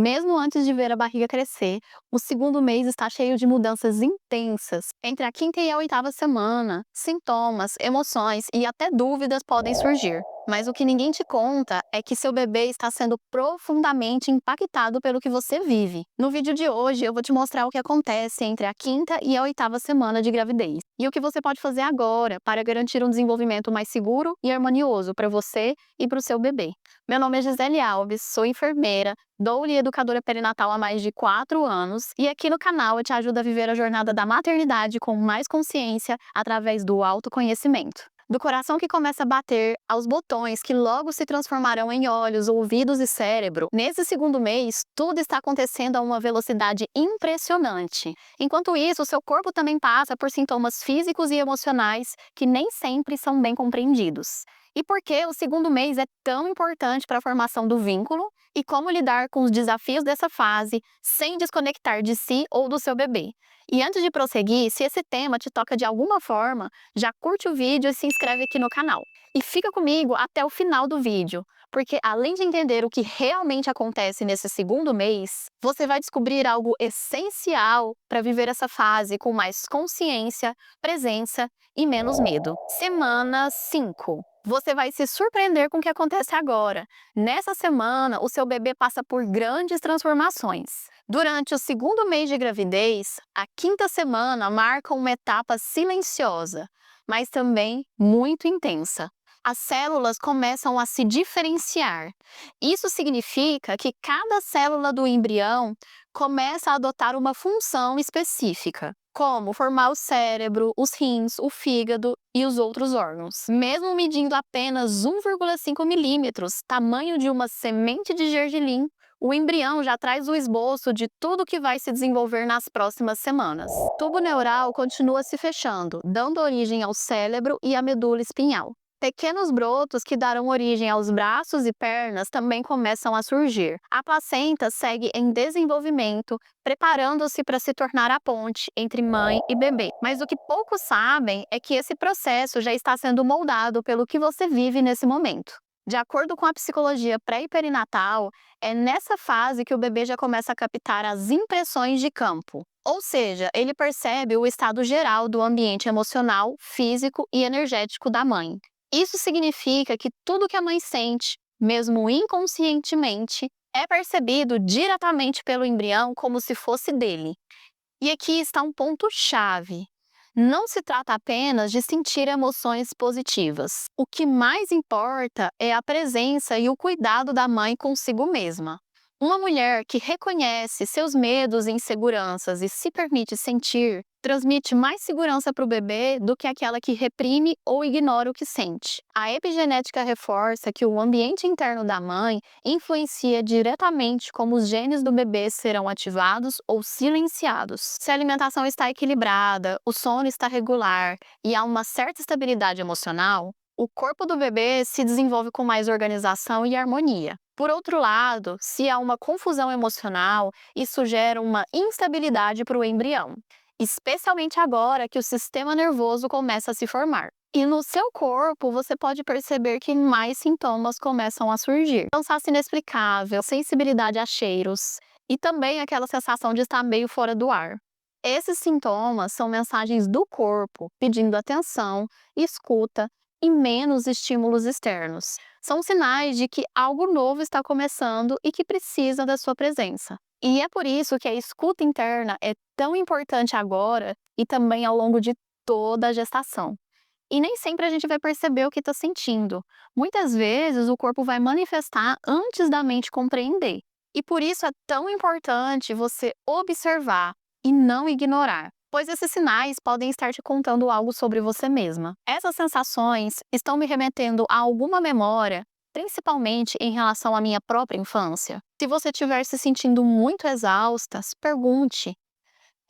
Mesmo antes de ver a barriga crescer, o segundo mês está cheio de mudanças intensas. Entre a quinta e a oitava semana, sintomas, emoções e até dúvidas podem surgir. Mas o que ninguém te conta é que seu bebê está sendo profundamente impactado pelo que você vive. No vídeo de hoje, eu vou te mostrar o que acontece entre a quinta e a oitava semana de gravidez e o que você pode fazer agora para garantir um desenvolvimento mais seguro e harmonioso para você e para o seu bebê. Meu nome é Gisele Alves, sou enfermeira, doula e educadora perinatal há mais de 4 anos, e aqui no canal eu te ajudo a viver a jornada da maternidade com mais consciência através do autoconhecimento. Do coração que começa a bater aos botões que logo se transformarão em olhos, ouvidos e cérebro, nesse segundo mês, tudo está acontecendo a uma velocidade impressionante. Enquanto isso, o seu corpo também passa por sintomas físicos e emocionais que nem sempre são bem compreendidos. E por que o segundo mês é tão importante para a formação do vínculo e como lidar com os desafios dessa fase sem desconectar de si ou do seu bebê. E antes de prosseguir, se esse tema te toca de alguma forma, já curte o vídeo e se inscreve aqui no canal. E fica comigo até o final do vídeo, porque além de entender o que realmente acontece nesse segundo mês, você vai descobrir algo essencial para viver essa fase com mais consciência, presença e menos medo. Semana 5. Você vai se surpreender com o que acontece agora. Nessa semana, o seu bebê passa por grandes transformações. Durante o segundo mês de gravidez, a quinta semana marca uma etapa silenciosa, mas também muito intensa. As células começam a se diferenciar. Isso significa que cada célula do embrião começa a adotar uma função específica, como formar o cérebro, os rins, o fígado e os outros órgãos. Mesmo medindo apenas 1,5 milímetros, tamanho de uma semente de gergelim, o embrião já traz o esboço de tudo que vai se desenvolver nas próximas semanas. O tubo neural continua se fechando, dando origem ao cérebro e à medula espinhal. Pequenos brotos que darão origem aos braços e pernas também começam a surgir. A placenta segue em desenvolvimento, preparando-se para se tornar a ponte entre mãe e bebê. Mas o que poucos sabem é que esse processo já está sendo moldado pelo que você vive nesse momento. De acordo com a psicologia pré e perinatal, é nessa fase que o bebê já começa a captar as impressões de campo. Ou seja, ele percebe o estado geral do ambiente emocional, físico e energético da mãe. Isso significa que tudo que a mãe sente, mesmo inconscientemente, é percebido diretamente pelo embrião como se fosse dele. E aqui está um ponto-chave. Não se trata apenas de sentir emoções positivas. O que mais importa é a presença e o cuidado da mãe consigo mesma. Uma mulher que reconhece seus medos e inseguranças e se permite sentir, transmite mais segurança para o bebê do que aquela que reprime ou ignora o que sente. A epigenética reforça que o ambiente interno da mãe influencia diretamente como os genes do bebê serão ativados ou silenciados. Se a alimentação está equilibrada, o sono está regular e há uma certa estabilidade emocional, o corpo do bebê se desenvolve com mais organização e harmonia. Por outro lado, se há uma confusão emocional, isso gera uma instabilidade para o embrião, especialmente agora que o sistema nervoso começa a se formar. E no seu corpo, você pode perceber que mais sintomas começam a surgir. Cansaço inexplicável, sensibilidade a cheiros e também aquela sensação de estar meio fora do ar. Esses sintomas são mensagens do corpo pedindo atenção, escuta e menos estímulos externos. São sinais de que algo novo está começando e que precisa da sua presença. E é por isso que a escuta interna é tão importante agora e também ao longo de toda a gestação. E nem sempre a gente vai perceber o que está sentindo. Muitas vezes o corpo vai manifestar antes da mente compreender. E por isso é tão importante você observar e não ignorar, pois esses sinais podem estar te contando algo sobre você mesma. Essas sensações estão me remetendo a alguma memória, principalmente em relação à minha própria infância. Se você estiver se sentindo muito exausta, pergunte: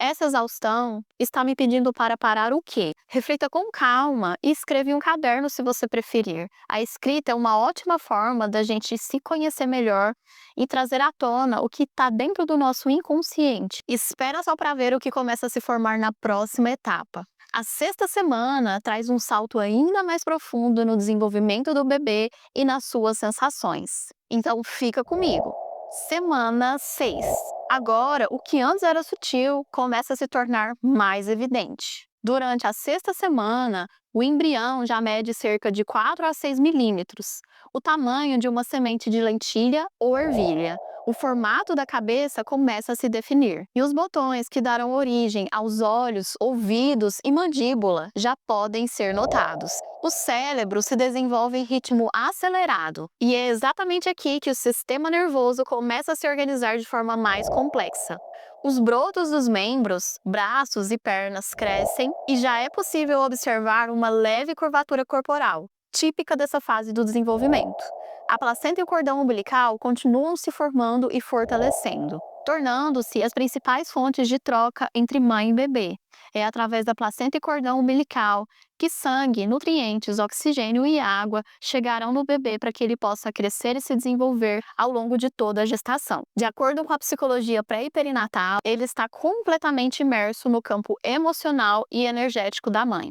essa exaustão está me pedindo para parar o quê? Reflita com calma e escreva em um caderno se você preferir. A escrita é uma ótima forma da gente se conhecer melhor e trazer à tona o que está dentro do nosso inconsciente. Espera só para ver o que começa a se formar na próxima etapa. A sexta semana traz um salto ainda mais profundo no desenvolvimento do bebê e nas suas sensações. Então fica comigo. Semana 6. Agora, o que antes era sutil começa a se tornar mais evidente. Durante a sexta semana, o embrião já mede cerca de 4 a 6 milímetros, o tamanho de uma semente de lentilha ou ervilha. O formato da cabeça começa a se definir, e os botões que darão origem aos olhos, ouvidos e mandíbula já podem ser notados. O cérebro se desenvolve em ritmo acelerado, e é exatamente aqui que o sistema nervoso começa a se organizar de forma mais complexa. Os brotos dos membros, braços e pernas crescem e já é possível observar uma leve curvatura corporal, típica dessa fase do desenvolvimento. A placenta e o cordão umbilical continuam se formando e fortalecendo, tornando-se as principais fontes de troca entre mãe e bebê. É através da placenta e cordão umbilical que sangue, nutrientes, oxigênio e água chegarão no bebê para que ele possa crescer e se desenvolver ao longo de toda a gestação. De acordo com a psicologia pré e perinatal, ele está completamente imerso no campo emocional e energético da mãe.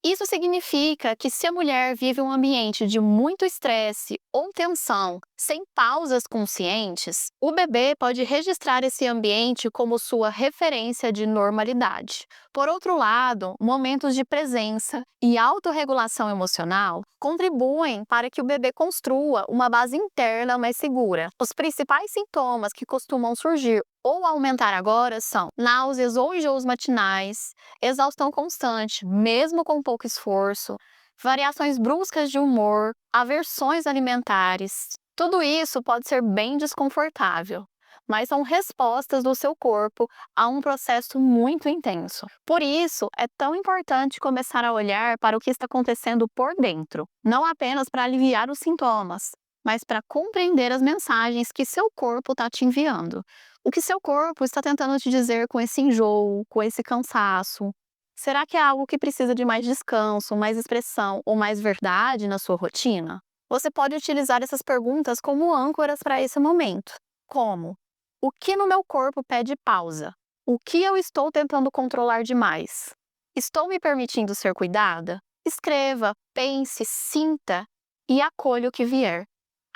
Isso significa que se a mulher vive um ambiente de muito estresse ou tensão, sem pausas conscientes, o bebê pode registrar esse ambiente como sua referência de normalidade. Por outro lado, momentos de presença e autorregulação emocional contribuem para que o bebê construa uma base interna mais segura. Os principais sintomas que costumam surgir ou aumentar agora são náuseas ou enjoos matinais, exaustão constante, mesmo com pouco esforço, variações bruscas de humor, aversões alimentares. Tudo isso pode ser bem desconfortável, mas são respostas do seu corpo a um processo muito intenso. Por isso, é tão importante começar a olhar para o que está acontecendo por dentro, não apenas para aliviar os sintomas, mas para compreender as mensagens que seu corpo está te enviando. O que seu corpo está tentando te dizer com esse enjoo, com esse cansaço? Será que é algo que precisa de mais descanso, mais expressão ou mais verdade na sua rotina? Você pode utilizar essas perguntas como âncoras para esse momento. Como? O que no meu corpo pede pausa? O que eu estou tentando controlar demais? Estou me permitindo ser cuidada? Escreva, pense, sinta e acolha o que vier.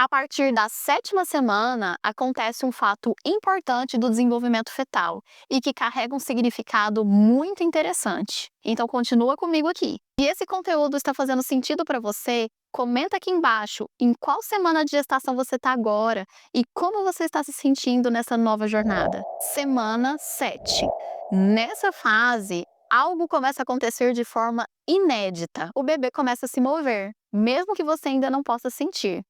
A partir da sétima semana, acontece um fato importante do desenvolvimento fetal e que carrega um significado muito interessante. Então, continua comigo aqui. Se esse conteúdo está fazendo sentido para você, comenta aqui embaixo em qual semana de gestação você está agora e como você está se sentindo nessa nova jornada. Semana 7. Nessa fase, algo começa a acontecer de forma inédita. O bebê começa a se mover, mesmo que você ainda não possa sentir.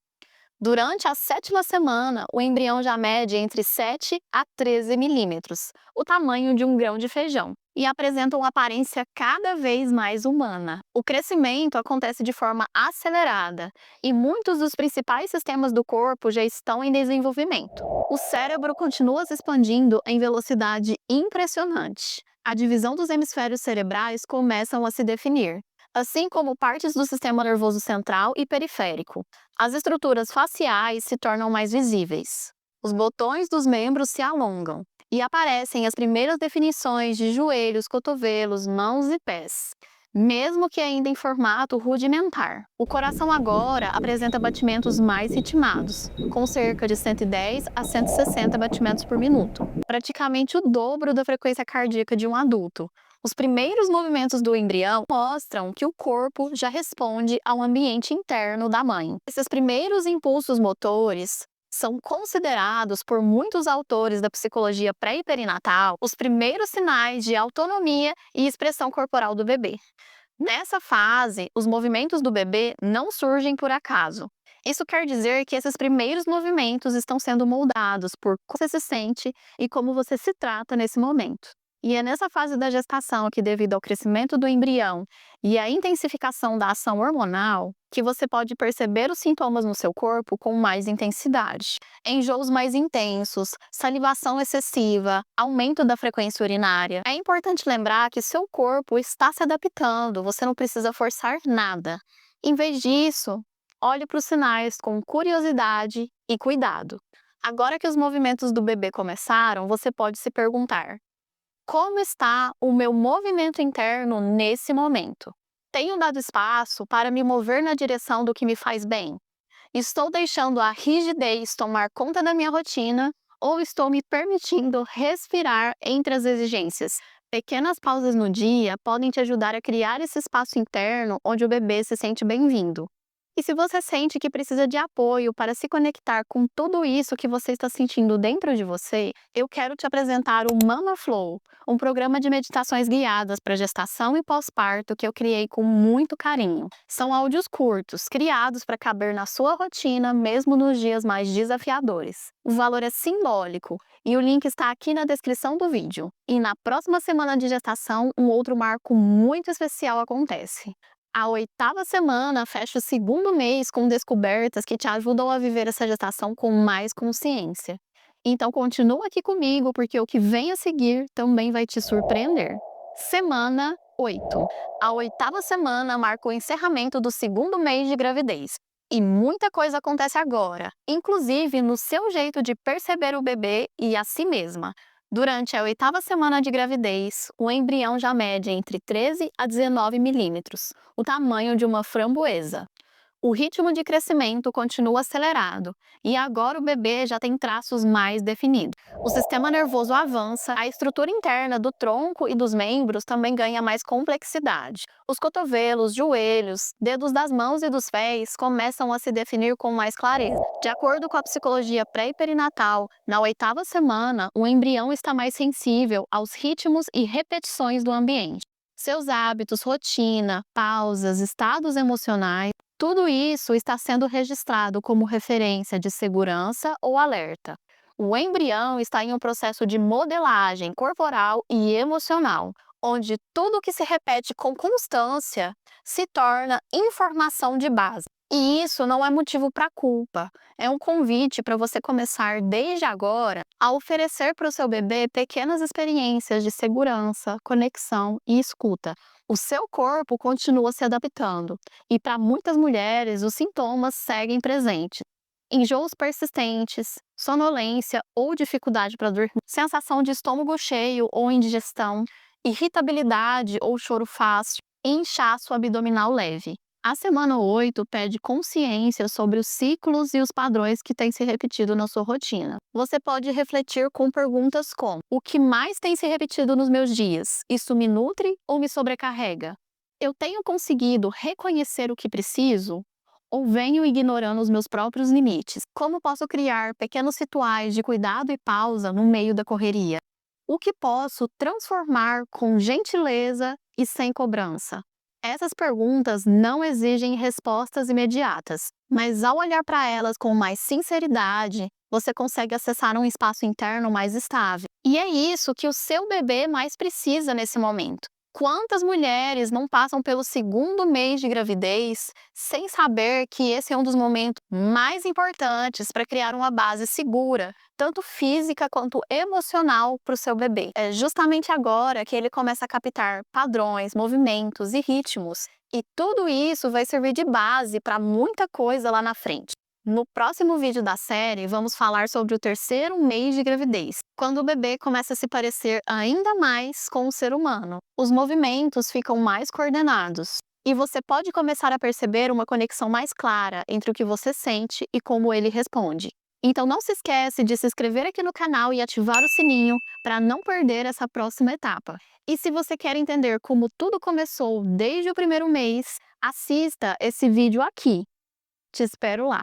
Durante a sétima semana, o embrião já mede entre 7 a 13 milímetros, o tamanho de um grão de feijão, e apresenta uma aparência cada vez mais humana. O crescimento acontece de forma acelerada e muitos dos principais sistemas do corpo já estão em desenvolvimento. O cérebro continua se expandindo em velocidade impressionante. A divisão dos hemisférios cerebrais começam a se definir, assim como partes do sistema nervoso central e periférico. As estruturas faciais se tornam mais visíveis. Os botões dos membros se alongam e aparecem as primeiras definições de joelhos, cotovelos, mãos e pés, mesmo que ainda em formato rudimentar. O coração agora apresenta batimentos mais ritmados, com cerca de 110 a 160 batimentos por minuto, praticamente o dobro da frequência cardíaca de um adulto. Os primeiros movimentos do embrião mostram que o corpo já responde ao ambiente interno da mãe. Esses primeiros impulsos motores são considerados por muitos autores da psicologia pré e perinatal os primeiros sinais de autonomia e expressão corporal do bebê. Nessa fase, os movimentos do bebê não surgem por acaso. Isso quer dizer que esses primeiros movimentos estão sendo moldados por como você se sente e como você se trata nesse momento. E é nessa fase da gestação que, devido ao crescimento do embrião e à intensificação da ação hormonal, que você pode perceber os sintomas no seu corpo com mais intensidade. Enjoos mais intensos, salivação excessiva, aumento da frequência urinária. É importante lembrar que seu corpo está se adaptando, você não precisa forçar nada. Em vez disso, olhe para os sinais com curiosidade e cuidado. Agora que os movimentos do bebê começaram, você pode se perguntar: como está o meu movimento interno nesse momento? Tenho dado espaço para me mover na direção do que me faz bem? Estou deixando a rigidez tomar conta da minha rotina? ou estou me permitindo respirar entre as exigências? Pequenas pausas no dia podem te ajudar a criar esse espaço interno onde o bebê se sente bem-vindo. E se você sente que precisa de apoio para se conectar com tudo isso que você está sentindo dentro de você, eu quero te apresentar o Mama Flow, um programa de meditações guiadas para gestação e pós-parto que eu criei com muito carinho. São áudios curtos, criados para caber na sua rotina, mesmo nos dias mais desafiadores. O valor é simbólico e o link está aqui na descrição do vídeo. E na próxima semana de gestação, um outro marco muito especial acontece. A 8ª semana fecha o segundo mês com descobertas que te ajudam a viver essa gestação com mais consciência. Então continua aqui comigo, porque o que vem a seguir também vai te surpreender. Semana 8. A 8ª semana marca o encerramento do segundo mês de gravidez. E muita coisa acontece agora, inclusive no seu jeito de perceber o bebê e a si mesma. Durante a 8ª semana de gravidez, o embrião já mede entre 13 a 19 milímetros, o tamanho de uma framboesa. O ritmo de crescimento continua acelerado e agora o bebê já tem traços mais definidos. O sistema nervoso avança, a estrutura interna do tronco e dos membros também ganha mais complexidade. Os cotovelos, joelhos, dedos das mãos e dos pés começam a se definir com mais clareza. De acordo com a psicologia pré e perinatal, na 8ª semana, o embrião está mais sensível aos ritmos e repetições do ambiente. Seus hábitos, rotina, pausas, estados emocionais, tudo isso está sendo registrado como referência de segurança ou alerta. O embrião está em um processo de modelagem corporal e emocional, onde tudo que se repete com constância se torna informação de base. E isso não é motivo para culpa, é um convite para você começar desde agora a oferecer para o seu bebê pequenas experiências de segurança, conexão e escuta. O seu corpo continua se adaptando, e para muitas mulheres os sintomas seguem presentes. Enjoos persistentes, sonolência ou dificuldade para dormir, sensação de estômago cheio ou indigestão, irritabilidade ou choro fácil, e inchaço abdominal leve. A semana 8 pede consciência sobre os ciclos e os padrões que têm se repetido na sua rotina. Você pode refletir com perguntas como: o que mais tem se repetido nos meus dias? Isso me nutre ou me sobrecarrega? Eu tenho conseguido reconhecer o que preciso? Ou venho ignorando os meus próprios limites? Como posso criar pequenos rituais de cuidado e pausa no meio da correria? O que posso transformar com gentileza e sem cobrança? Essas perguntas não exigem respostas imediatas, mas ao olhar para elas com mais sinceridade, você consegue acessar um espaço interno mais estável. E é isso que o seu bebê mais precisa nesse momento. Quantas mulheres não passam pelo segundo mês de gravidez sem saber que esse é um dos momentos mais importantes para criar uma base segura, tanto física quanto emocional, para o seu bebê? É justamente agora que ele começa a captar padrões, movimentos e ritmos, e tudo isso vai servir de base para muita coisa lá na frente. No próximo vídeo da série, vamos falar sobre o terceiro mês de gravidez, quando o bebê começa a se parecer ainda mais com o ser humano. Os movimentos ficam mais coordenados, e você pode começar a perceber uma conexão mais clara entre o que você sente e como ele responde. Então não se esquece de se inscrever aqui no canal e ativar o sininho para não perder essa próxima etapa. E se você quer entender como tudo começou desde o primeiro mês, assista esse vídeo aqui. Te espero lá!